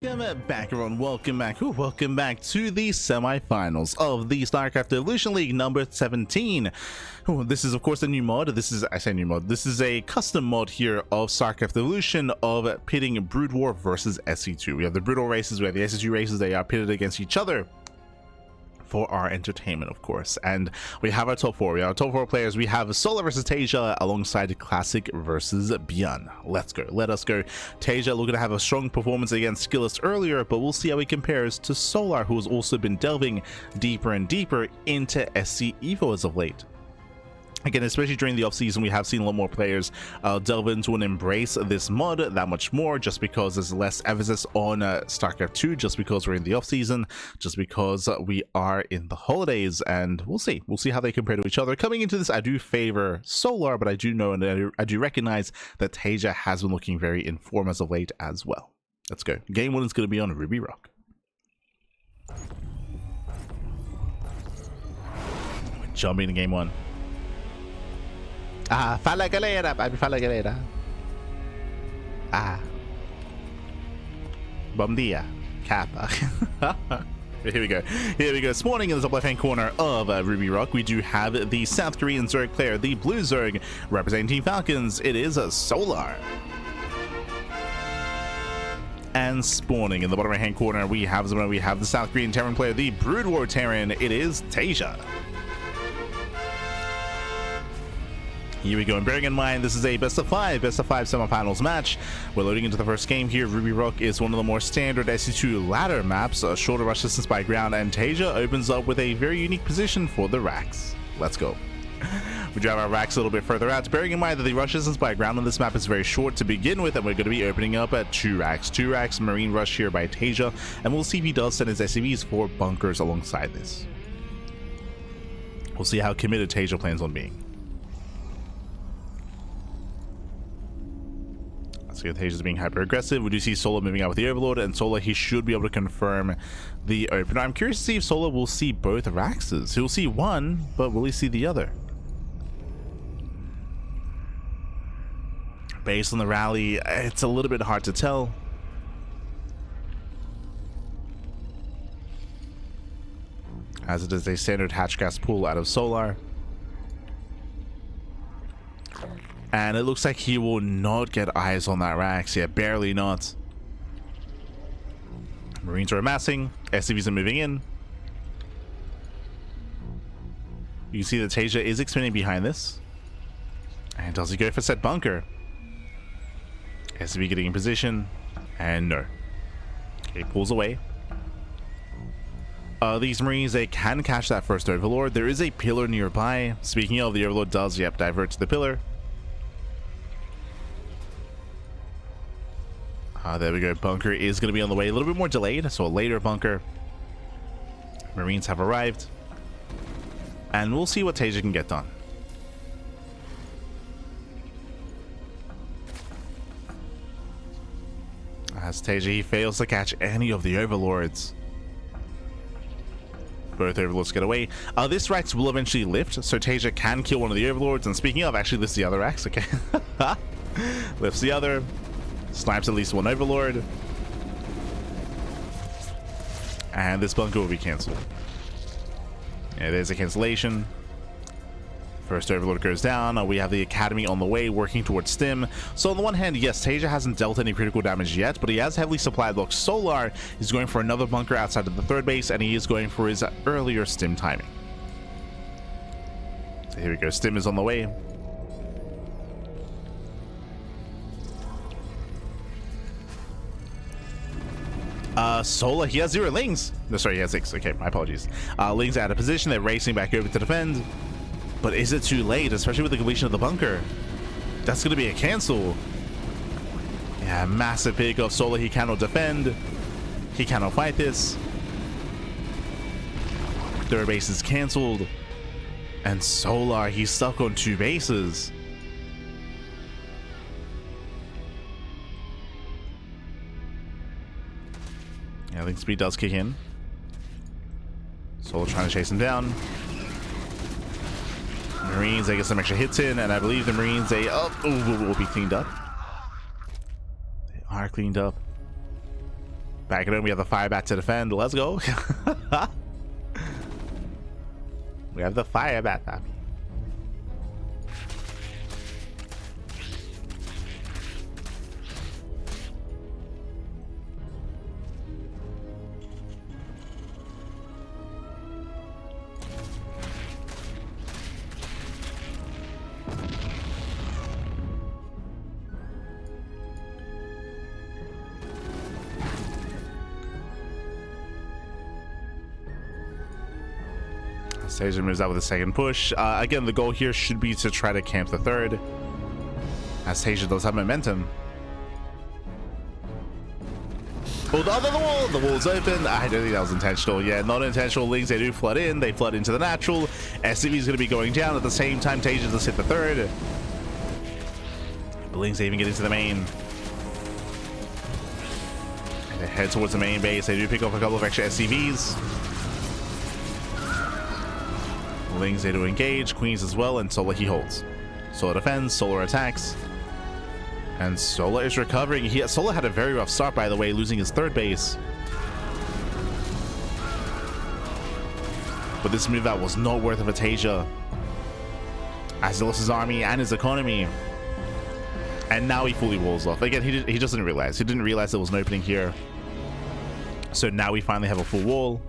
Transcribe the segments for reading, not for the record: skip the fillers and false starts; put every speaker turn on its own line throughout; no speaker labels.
Welcome back, everyone. Welcome back. Welcome back to the semi-finals of the StarCraft Evolution League number 17. This is, of course, a new mod. This is a custom mod here of StarCraft Evolution of pitting Brood War versus SC2. We have the Brood War races, we have the SC2 races. They are pitted against each other for our entertainment, of course. And we have our top four. We have our top four players. We have Solar versus Taeja alongside Classic versus Bjorn. Let's go. Let us go. Taeja looking to have a strong performance against Skillist earlier, but we'll see how he compares to Solar, who has also been delving deeper and deeper into SC Evo as of late. Again, especially during the off-season, we have seen a lot more players delve into and embrace this mod that much more, just because there's less emphasis on StarCraft 2, just because we're in the off-season, just because we are in the holidays, and we'll see how they compare to each other. Coming into this, I do favor Solar, but I do know and I do recognize that Taeja has been looking very in form as of late as well. Let's go. Game 1 is going to be on Ruby Rock. Jumping to game 1. Fala galera, baby, fala galera. Bom dia, Kappa. Here we go. Spawning in the top left-hand corner of Ruby Rock, we do have the South Korean Zerg player, the Blue Zerg, representing Team Falcons. It is Solar. And spawning in the bottom right-hand corner, we have the South Korean Terran player, the Brood War Terran. It is Taeja. Here we go, and bearing in mind this is a best of five semifinals match. We're loading into the first game here. Ruby Rock is one of the more standard SC2 ladder maps, a shorter rush distance by ground, and Taeja opens up with a very unique position for the racks. Let's go. We drive our racks a little bit further out, bearing in mind that the rush distance by ground on this map is very short to begin with, and we're going to be opening up at 2 racks Marine rush here by Taeja, and we'll see if he does send his SCVs for bunkers alongside this. We'll see how committed Taeja plans on being. So Taeja's being hyper aggressive. We do see Solar moving out with the Overlord, and Solar, he should be able to confirm the opener. I'm curious to see if Solar will see both Raxes. He'll see one, but will he see the other? Based on the rally, it's a little bit hard to tell. As it is a standard hatch gas pull out of Solar. And it looks like he will not get eyes on that Rax. Yeah, barely not. Marines are amassing. SCVs are moving in. You can see that Taeja is expanding behind this. And does he go for set bunker? SCV getting in position. And no. Okay, pulls away. These Marines, they can catch that first Overlord. There is a pillar nearby. Speaking of, the Overlord does, divert to the pillar. There we go. Bunker is going to be on the way. A little bit more delayed, so a later bunker. Marines have arrived. And we'll see what Taeja can get done. As Taeja, he fails to catch any of the Overlords. Both Overlords get away. This Rax will eventually lift, so Taeja can kill one of the Overlords. And speaking of, actually, this is the other Rax. Okay. Lifts the other. Snipes at least one Overlord. And this bunker will be cancelled. Yeah, there's a cancellation. First Overlord goes down. We have the Academy on the way, working towards Stim. So on the one hand, yes, Taeja hasn't dealt any critical damage yet, but he has heavily supplied blocks. Solar is going for another bunker outside of the third base, and he is going for his earlier Stim timing. So here we go. Stim is on the way. Solar, he has 0 Lings. No, sorry, he has 6. Okay, my apologies. Lings out of position. They're racing back over to defend. But is it too late, especially with the completion of the bunker? That's going to be a cancel. Yeah, massive pick of Solar. He cannot defend. He cannot fight this. Third base is canceled. And Solar, he's stuck on 2 bases. Yeah, I think speed does kick in. Solar trying to chase him down. Marines, they get some extra hits in, and I believe the Marines, they will be cleaned up. They are cleaned up. Back it in, we have the fire bat to defend. Let's go. We have the fire bat, papi. Taeja moves out with a second push. Again, the goal here should be to try to camp the third, as Taeja does have momentum. Oh, the wall! The wall's open. I don't think that was intentional. Yeah, not intentional. Lings, they do flood in. They flood into the natural. SCV is going to be going down. At the same time, Taeja does hit the third. The Lings, they even get into the main. And they head towards the main base. They do pick up a couple of extra SCVs. Lings, they do engage, Queens as well, and Solar he holds. Solar defends, Solar attacks, and Solar is recovering. Solar had a very rough start, by the way, losing his third base. But this move out was not worth of a Taeja, as he lost his army and his economy. And now he fully walls off. Again, he doesn't realize. He didn't realize there was an opening here. So now we finally have a full wall.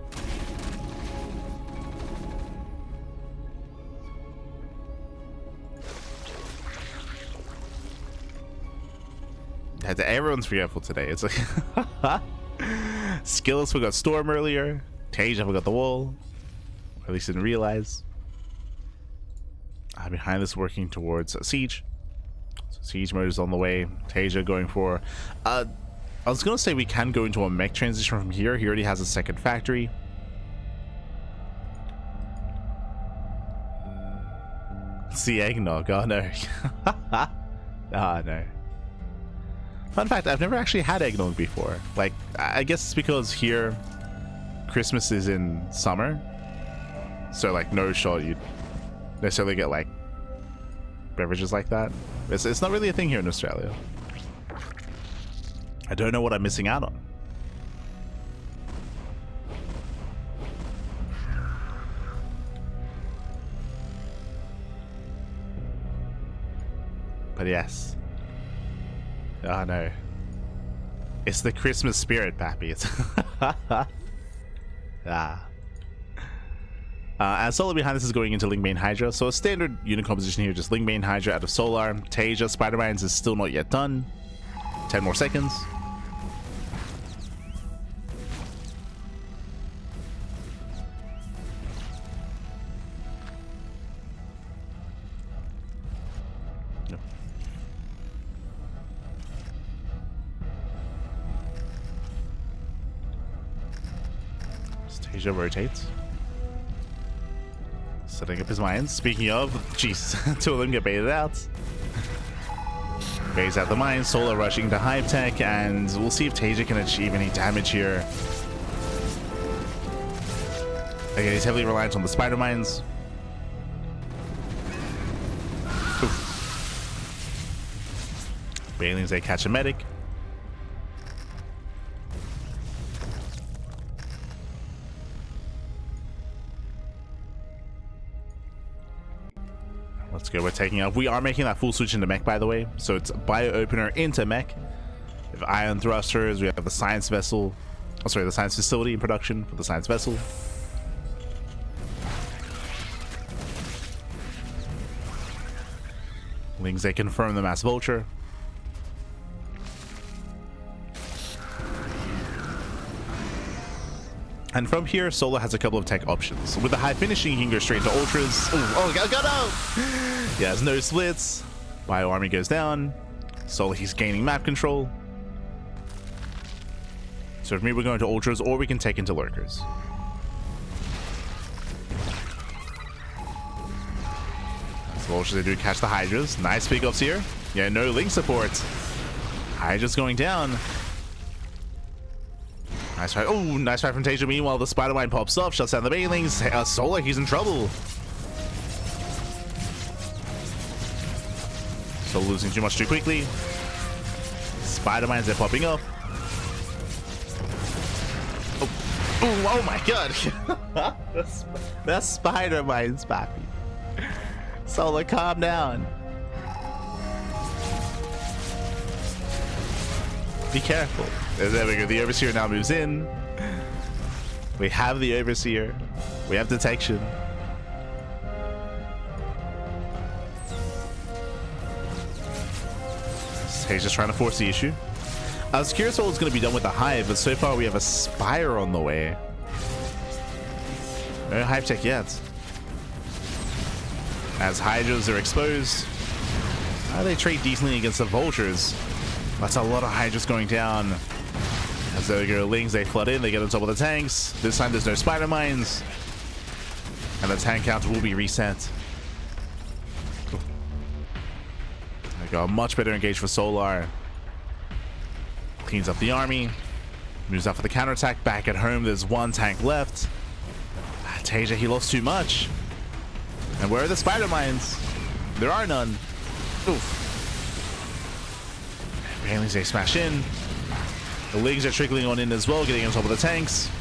Everyone's forgetful today. It's like Skills forgot Storm earlier. Taeja forgot the wall. Or at least didn't realize. Behind this, working towards Siege. So Siege mode is on the way. Taeja going for... I was going to say we can go into a mech transition from here. He already has a second factory. See eggnog. Oh no. Ah no. Fun fact, I've never actually had eggnog before. Like, I guess it's because here Christmas is in summer, so like no shot you'd necessarily get like beverages like that. It's not really a thing here in Australia. I don't know what I'm missing out on. But yes. Oh no. It's the Christmas spirit, pappy. It's and Solar behind this is going into Ling Main Hydra. So a standard unit composition here, just Ling Main Hydra out of Solar. Taeja, Spider-Mines is still not yet done. 10 more seconds. Taeja rotates. Setting up his mines. Speaking of, jeez, two of them get baited out. Baits out the mines. Solar rushing to Hive Tech, and we'll see if Taeja can achieve any damage here. Again, he's heavily reliant on the spider mines. Banelings, they catch a medic. Let's go, we're taking up. We are making that full switch into mech, by the way. So it's bio opener into mech. We have ion thrusters, we have the science vessel. Oh, sorry, the science facility in production for the science vessel. Lings, they confirm the mass vulture. And from here, Solar has a couple of tech options. With the high finishing, he can go straight to ultras. Ooh, oh, got out! He has no splits. Bio army goes down. Solar, he's gaining map control. So for me, we're going to ultras, or we can take into lurkers. So ultras, they do catch the hydras. Nice pickups here. Yeah, no link support. Hydra's going down. Nice try. Oh, nice try from Taeja. Meanwhile, the spider mine pops up, shuts down the banelings. Solar, he's in trouble. So losing too much too quickly. Spider mines, they're popping up. Oh my god. That's spider mines, papi. Solar, calm down. Be careful. There we go. The Overseer now moves in. We have the Overseer. We have detection. He's just trying to force the issue. I was curious what was going to be done with the Hive, but so far we have a Spire on the way. No Hive tech yet. As Hydras are exposed, they trade decently against the Vultures. That's a lot of Hydras going down. As there go Lings, they flood in, they get on top of the tanks. This time there's no Spider Mines. And the tank count will be reset. Go much better engaged for Solar. Cleans up the army. Moves out for the counterattack. Back at home, there's one tank left. Taeja, he lost too much. And where are the spider mines? There are none. Oof. Apparently they smash in. The Lings are trickling on in as well, getting on top of the tanks.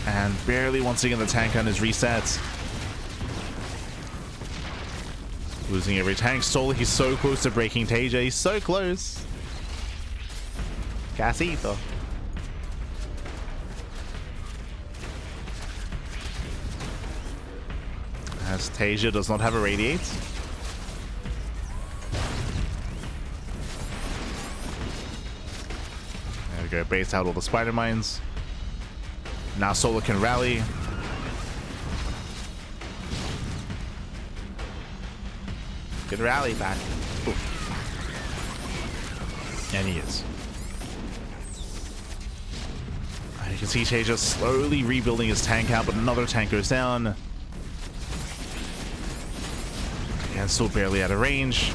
And barely once again the tank gun is reset. Losing every tank. Solar, he's so close to breaking Taeja. He's so close. Casito. As Taeja does not have a radiate. There we go. Base out all the spider mines. Now Solar can rally. Good rally back. Ooh. And he is. You can see Taeja slowly rebuilding his tank out, but another tank goes down. And still barely out of range.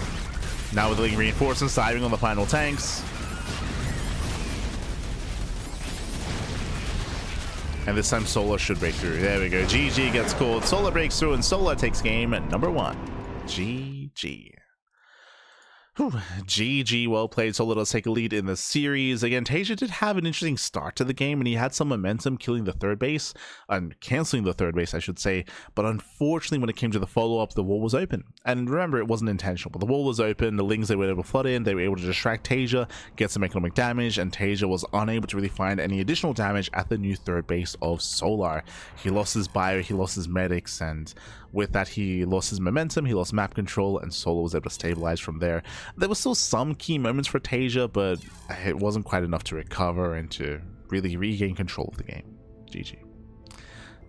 Now with the League reinforcements diving on the final tanks. And this time Solar should break through. There we go. GG gets called. Solar breaks through and Solar takes game at number 1. GG. Whew. GG, well played. Solar does take a lead in the series. Again, Taeja did have an interesting start to the game, and he had some momentum killing the third base, and canceling the third base, I should say. But unfortunately, when it came to the follow-up, the wall was open. And remember, it wasn't intentional, but the wall was open. The Lings, they were able to flood in. They were able to distract Taeja, get some economic damage, and Taeja was unable to really find any additional damage at the new third base of Solar. He lost his bio, he lost his medics, and with that, he lost his momentum, he lost map control, and Solar was able to stabilize from there. There was still some key moments for Taeja, but it wasn't quite enough to recover and to really regain control of the game. GG.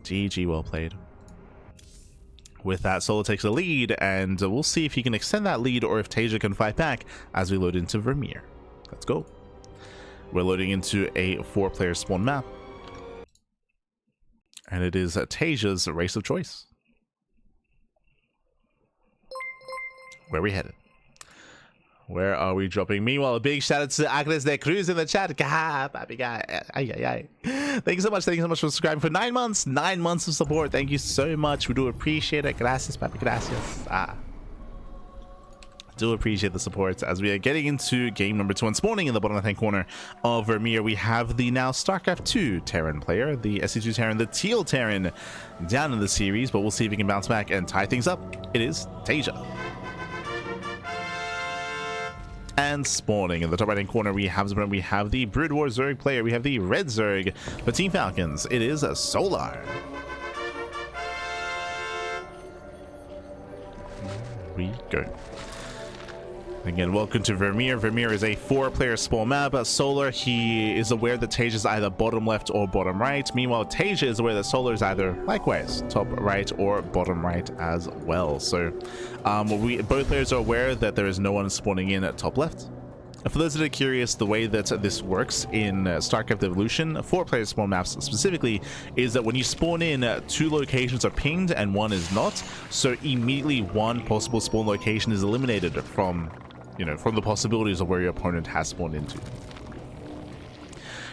GG, well played. With that, Solar takes the lead, and we'll see if he can extend that lead or if Taeja can fight back as we load into Vermeer. Let's go. We're loading into a 4-player spawn map, and it is Taeja's race of choice. Where are we headed? Where are we dropping? Meanwhile, a big shout out to Agnes de Cruz in the chat. Papi guy. Thank you so much. Thank you so much for subscribing for 9 months. 9 months of support. Thank you so much. We do appreciate it. Gracias, papi. Gracias. Do appreciate the support as we are getting into game number 2 and spawning in the bottom left-hand corner of Vermeer. We have the now StarCraft 2 Terran player, the SC2 Terran, the Teal Terran down in the series, but we'll see if he can bounce back and tie things up. It is Taeja. And spawning in the top right-hand corner, we have the Brood War Zerg player. We have the Red Zerg for Team Falcons. It is Solar. Here we go. Again, welcome to Vermeer. Vermeer is a 4-player spawn map. Solar, he is aware that Taeja is either bottom left or bottom right. Meanwhile, Taeja is aware that Solar is either likewise top right or bottom right as well. So both players are aware that there is no one spawning in at top left. For those that are curious, the way that this works in StarCraft Evolution, 4-player spawn maps specifically, is that when you spawn in, 2 locations are pinged and 1 is not. So immediately 1 possible spawn location is eliminated from the possibilities of where your opponent has spawned into.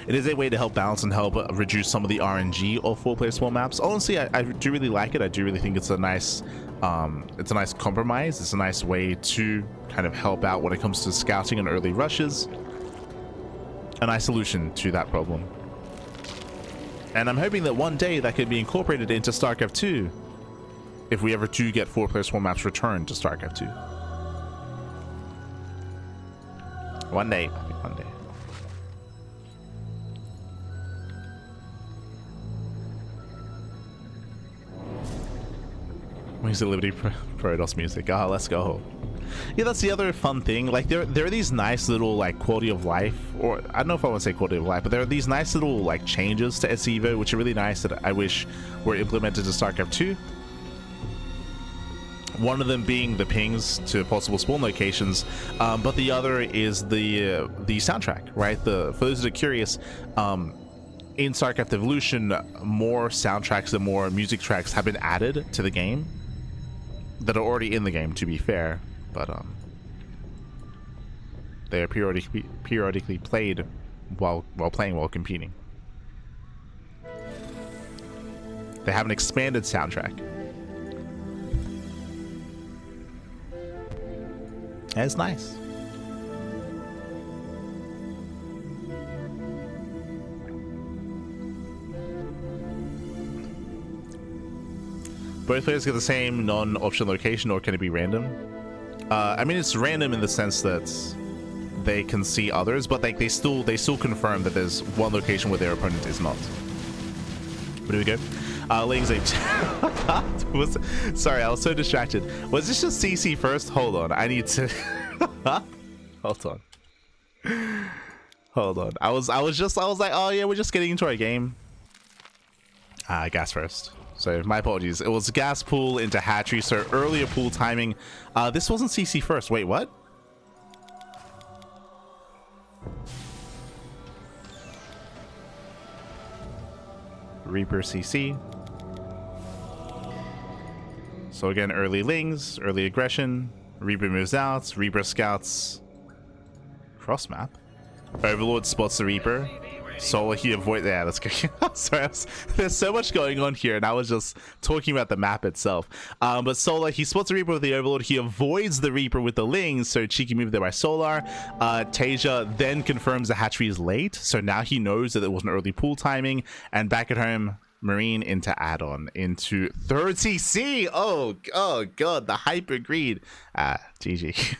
It is a way to help balance and help reduce some of the RNG of 4-player spawn maps. Honestly, I do really like it. I do really think it's a nice compromise. It's a nice way to kind of help out when it comes to scouting and early rushes. a nice solution to that problem. And I'm hoping that one day that could be incorporated into StarCraft 2 if we ever do get 4+4 maps returned to StarCraft 2. One day, one day. Wings of Liberty Protoss music. Ah, let's go. Yeah, that's the other fun thing. Like there are these nice little like quality of life, or I don't know if I want to say quality of life, but there are these nice little like changes to SC Evo which are really nice that I wish were implemented to StarCraft 2. One of them being the pings to possible spawn locations, but the other is the soundtrack, right? For those that are curious, in StarCraft Evolution, more soundtracks and more music tracks have been added to the game that are already in the game, to be fair, but they are periodically played while competing. They have an expanded soundtrack. And it's nice. Both players get the same non-option location, or can it be random? I mean, it's random in the sense that they can see others, but like they still confirm that there's one location where their opponent is not. Where do we go? Ling's sorry, I was so distracted. Was this just CC first? Hold on, I need to hold on. I was like, oh yeah, we're just getting into our game. Gas first. So my apologies. It was gas pool into hatchery, so earlier pool timing. This wasn't CC first. Wait, what? Reaper CC. So again, early Lings, early aggression. Reaper moves out. Reaper scouts. Cross map. Overlord spots the Reaper. Solar, he avoid. Yeah, that's good. Sorry, there's so much going on here, and I was just talking about the map itself. But Solar, he spots the Reaper with the Overlord. He avoids the Reaper with the Lings, so cheeky move there by Solar. Taeja then confirms the hatchery is late, so now he knows that it was an early pool timing. And back at home, Marine into add-on into third CC. Oh god, the hyper greed. GG.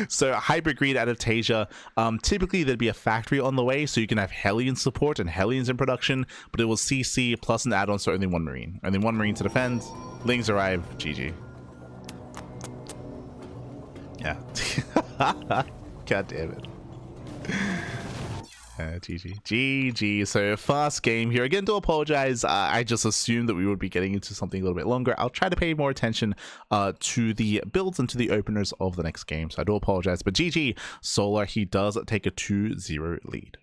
So hyper greed out of Taeja. Typically there'd be a factory on the way, so you can have Hellion support and Hellions in production, but it was CC plus an add-on, so only one Marine to defend. Lings arrive. GG. Yeah. God damn it. GG. So fast game here. Again, do apologize. I just assumed that we would be getting into something a little bit longer. I'll try to pay more attention to the builds and to the openers of the next game. So I do apologize. But GG, Solar, he does take a 2-0 lead.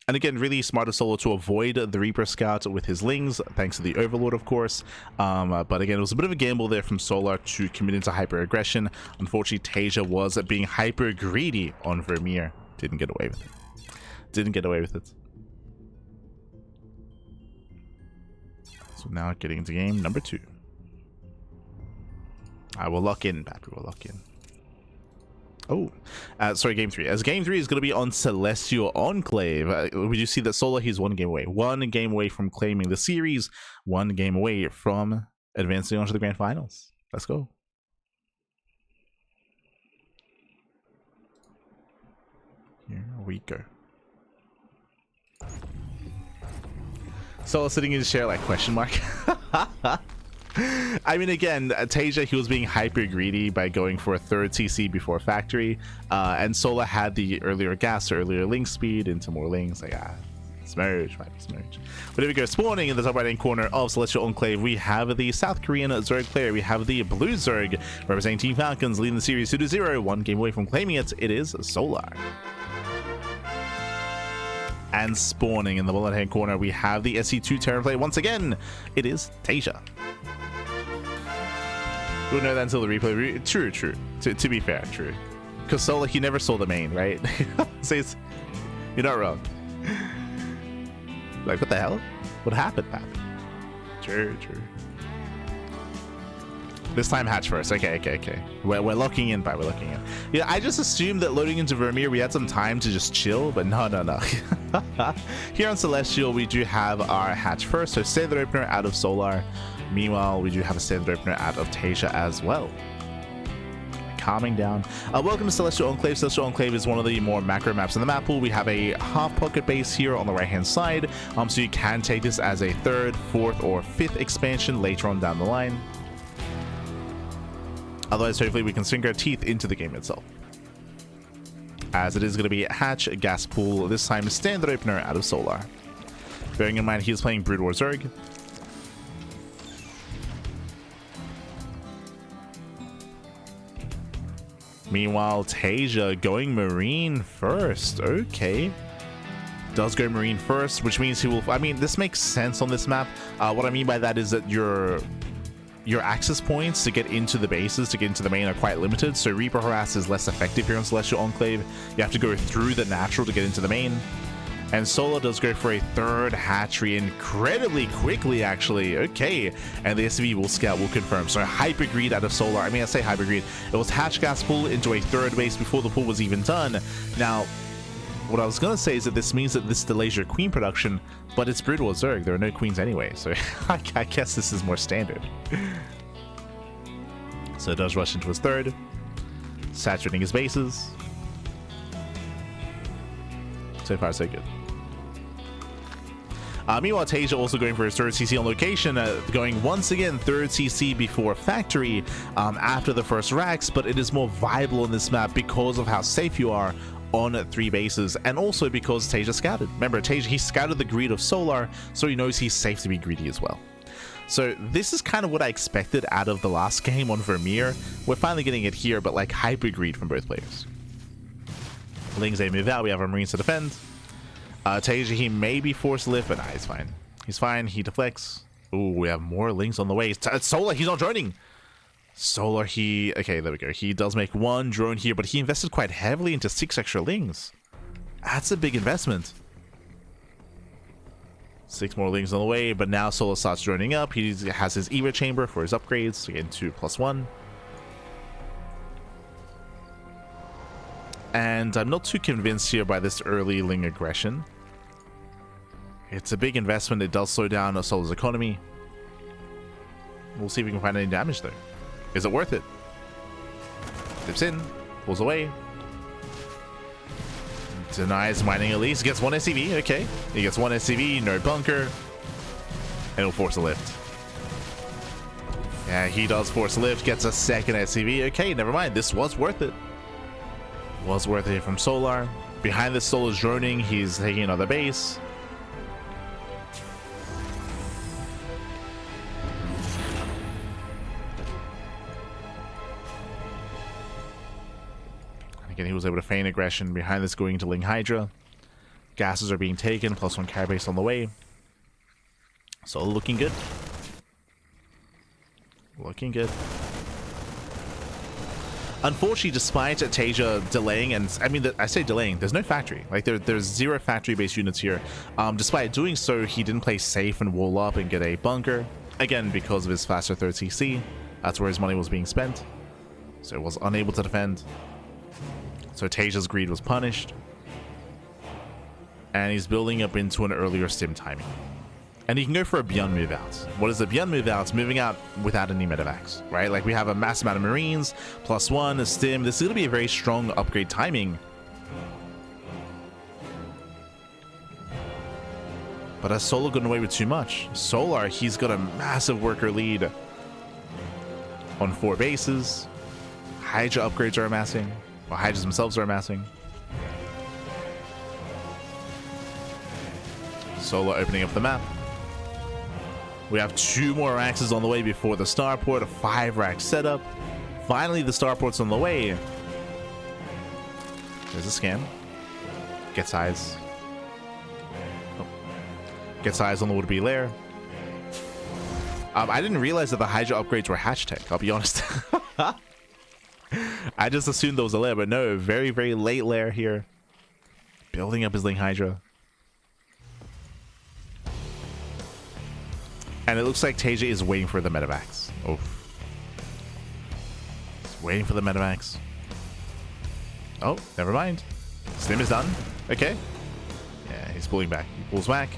And again, really smart of Solar to avoid the Reaper Scout with his Lings, thanks to the Overlord, of course. But again, it was a bit of a gamble there from Solar to commit into hyper aggression. Unfortunately, Taeja was being hyper greedy on Vermeer. Didn't get away with it. So now getting into game number 2. I will lock in, Pappy. We'll lock in. Oh, sorry, game 3. As game 3 is going to be on Celestial Enclave. We do see that Solar, he's one game away from claiming the series, one game away from advancing on to the grand finals. Let's go. Here we go. Solar sitting in his chair like question mark. I mean, again, Taeja, he was being hyper greedy by going for a third CC before factory, and Solar had the earlier gas, earlier link speed into more links. Like, smurge, might be smurge. But here we go, spawning in the top right hand corner of Celestial Enclave, we have the South Korean Zerg player. We have the Blue Zerg representing Team Falcons, leading the series 2-0, one game away from claiming it. It is Solar. And spawning in the bottom hand corner, we have the SC2 Terran player. Once again, it is Taeja. We'll know that until the replay. True. To be fair, true. Because Solar, he never saw the main, right? So you're not wrong. Like, what the hell? What happened, Pap? True. This time hatch first. Okay. We're locking in, we're locking in. Yeah, I just assumed that loading into Vermeer we had some time to just chill, but no. Here on Celestial, we do have our hatch first, so standard opener out of Solar. Meanwhile, we do have a standard opener out of Taeja as well. Calming down. Welcome to Celestial Enclave. Celestial Enclave is one of the more macro maps in the map pool. We have a half pocket base here on the right hand side, so you can take this as a 3rd, 4th, or 5th expansion later on down the line. Otherwise, hopefully we can sink our teeth into the game itself. As it is going to be hatch, gas pool, this time standard opener out of Solar. Bearing in mind he's playing Brood War Zerg. Meanwhile, Taeja going Marine first. Okay. Does go Marine first, which means he will... I mean, this makes sense on this map. What I mean by that is that your access points to get into the bases, to get into the main, are quite limited. So Reaper Harass is less effective here on Celestial Enclave. You have to go through the natural to get into the main. And Solo does go for a 3rd hatchery incredibly quickly, actually. Okay. And the SCV will scout, will confirm. So Hyper Greed out of Solar. I mean, I say Hyper Greed. It was hatch gas pool into a 3rd base before the pool was even done. Now, what I was going to say is that this means that this delays your queen production, but it's Brood War Zerg. There are no queens anyway, so I guess this is more standard. So it does rush into his 3rd, saturating his bases. So far, so good. Meanwhile, Taeja also going for his 3rd CC on location, going once again 3rd CC before factory after the first racks, but it is more viable on this map because of how safe you are on 3 bases, and also because Taeja scouted. Remember, Taeja, he scouted the greed of Solar, so he knows he's safe to be greedy as well. So this is kind of what I expected out of the last game on Vermeer. We're finally getting it here, but like hyper greed from both players. Lings A move out, we have our Marines to defend. Taeja, he may be forced to lift, but nah, he's fine. He's fine, he deflects. Ooh, we have more Lings on the way. Solar, he's not droning. Solar, okay, there we go. He does make 1 drone here, but he invested quite heavily into 6 extra Lings. That's a big investment. 6 more Lings on the way, but now Solar starts droning up. He has his Eva chamber for his upgrades to get into +1. And I'm not too convinced here by this early Ling aggression. It's a big investment. It does slow down Solar's economy. We'll see if we can find any damage though. Is it worth it? Dips in, pulls away. Denies mining at least. Gets 1 SCV, okay. He gets 1 SCV, no bunker. And he'll force a lift. Yeah, he does force a lift, gets a 2nd SCV. Okay, never mind. This was worth it. Was worth it from Solar. Behind this, Solar's droning. He's taking another base. Again, he was able to feign aggression. Behind this, going into Ling Hydra. Gases are being taken. +1 carry base on the way. So looking good. Looking good. Unfortunately, despite Taeja delaying, and I mean, I say delaying, there's no factory. Like, there's 0 factory-based units here. Despite doing so, he didn't play safe and wall up and get a bunker. Again, because of his faster 3rd CC. That's where his money was being spent. So he was unable to defend. So Taeja's greed was punished. And he's building up into an earlier stim timing. And he can go for a Beyond move out. What is a Beyond move out? It's moving out without any medevacs, right? Like, we have a mass amount of Marines, +1, a stim. This is going to be a very strong upgrade timing. But has Solar gotten away with too much? Solar, he's got a massive worker lead on 4 bases. Hydra upgrades are amassing. Well, Hydras themselves are amassing. Solar opening up the map. We have 2 more axes on the way before the starport. A 5-rack setup. Finally, the starport's on the way. There's a scan. Gets eyes. Oh. Gets eyes on the would-be lair. I didn't realize that the Hydra upgrades were hatch tech, I'll be honest. I just assumed there was a lair, but no, very, very late lair here. Building up his Ling Hydra. And it looks like Taeja is waiting for the medevacs. Oh. Waiting for the Metamax. Oh, never mind. Stim is done. Okay. Yeah, he's pulling back. He pulls back.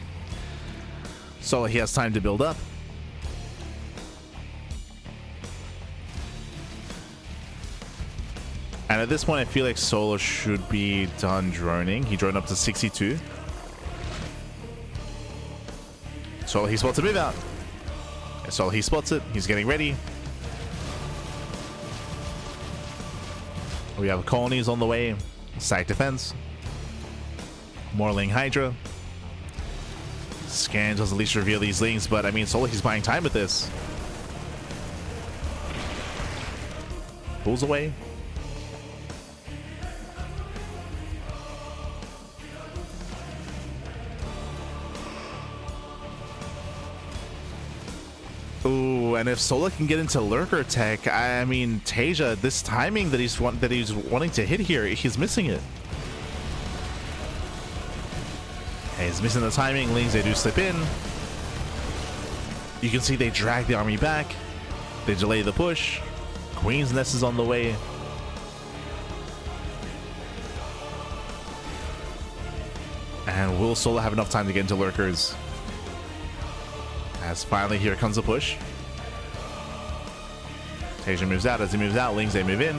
So he has time to build up. And at this point, I feel like Solo should be done droning. He droned up to 62. So he spots a move out. So he spots it. He's getting ready. We have colonies on the way. Site defense. More Ling Hydra. Scan does at least reveal these Lings, but I mean, Solo, he's buying time with this. Pulls away. Ooh, and if Sola can get into Lurker Tech, I mean, Taeja, this timing that he's wanting to hit here, he's missing it. Hey, he's missing the timing. Lings, they do slip in. You can see they drag the army back. They delay the push. Queen's Nest is on the way. And will Sola have enough time to get into Lurkers? As finally, here comes a push. Taeja moves out. As he moves out, Lings, they move in.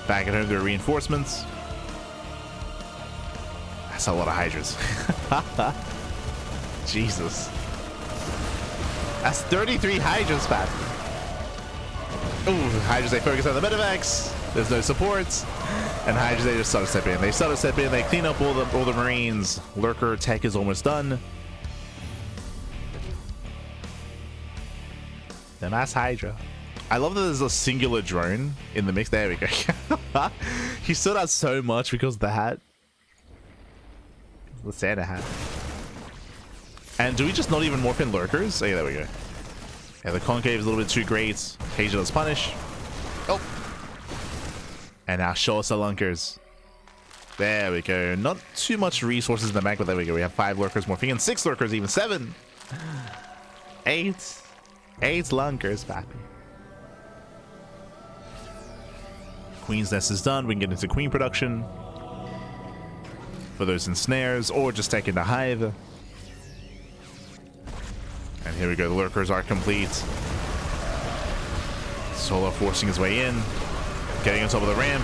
Back at home, there are reinforcements. That's a lot of Hydras. Jesus. That's 33 Hydras, Pat. Ooh, Hydras, they focus on the Metavax. There's no supports. And Hydras, they just start to step in. They start to step in. They clean up all the Marines. Lurker Tech is almost done. The mass Hydra. I love that there's a singular drone in the mix. There we go. He stood out so much because of the hat. The Santa hat. And do we just not even morph in Lurkers? Oh, yeah, there we go. Yeah, the concave is a little bit too great. Taeja does punish. Oh. And now show us the Lunkers. There we go. Not too much resources in the back, but there we go. We have 5 Lurkers morphing in, 6 Lurkers, even 7. 8 Lunkers, papi. Queen's Nest is done. We can get into Queen production. For those in snares, or just take into Hive. And here we go. The Lurkers are complete. Solo forcing his way in. Getting on top of the ramp.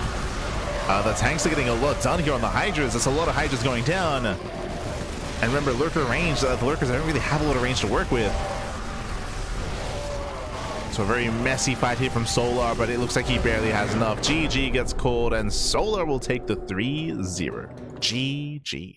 The tanks are getting a lot done here on the Hydras. That's a lot of Hydras going down. And remember, Lurker range. The Lurkers don't really have a lot of range to work with. So a very messy fight here from Solar, but it looks like he barely has enough. GG gets called, and Solar will take the 3-0. GG.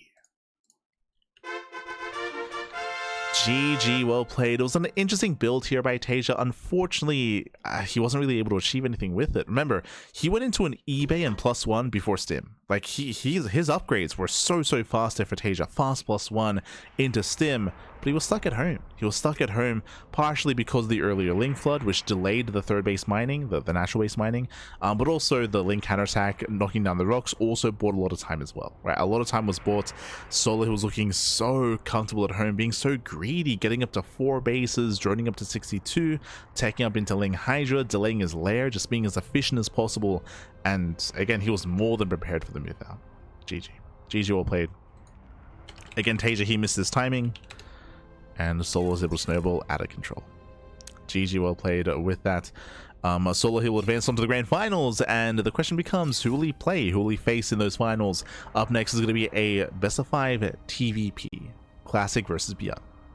GG, well played. It was an interesting build here by Taeja. Unfortunately, he wasn't really able to achieve anything with it. Remember, he went into an eBay and +1 before Stim. Like, his upgrades were so fast there for Taeja. Fast +1 into Stim, but he was stuck at home. He was stuck at home partially because of the earlier Link Flood, which delayed the third base mining, the natural base mining, but also the Link counterattack knocking down the rocks also bought a lot of time as well, right? A lot of time was bought. Solo, who was looking so comfortable at home, being so greedy, getting up to 4 bases, droning up to 62, taking up into Ling Hydra, delaying his lair, just being as efficient as possible. And again, he was more than prepared for the move out. GG. GG, well played. Again, Taeja, he missed his timing, and Solo was able to snowball out of control. GG, well played with that. Solo, he will advance on to the grand finals, and the question becomes, who will he play? Who will he face in those finals? Up next is going to be a best of 5 TVP. Classic versus Beyond.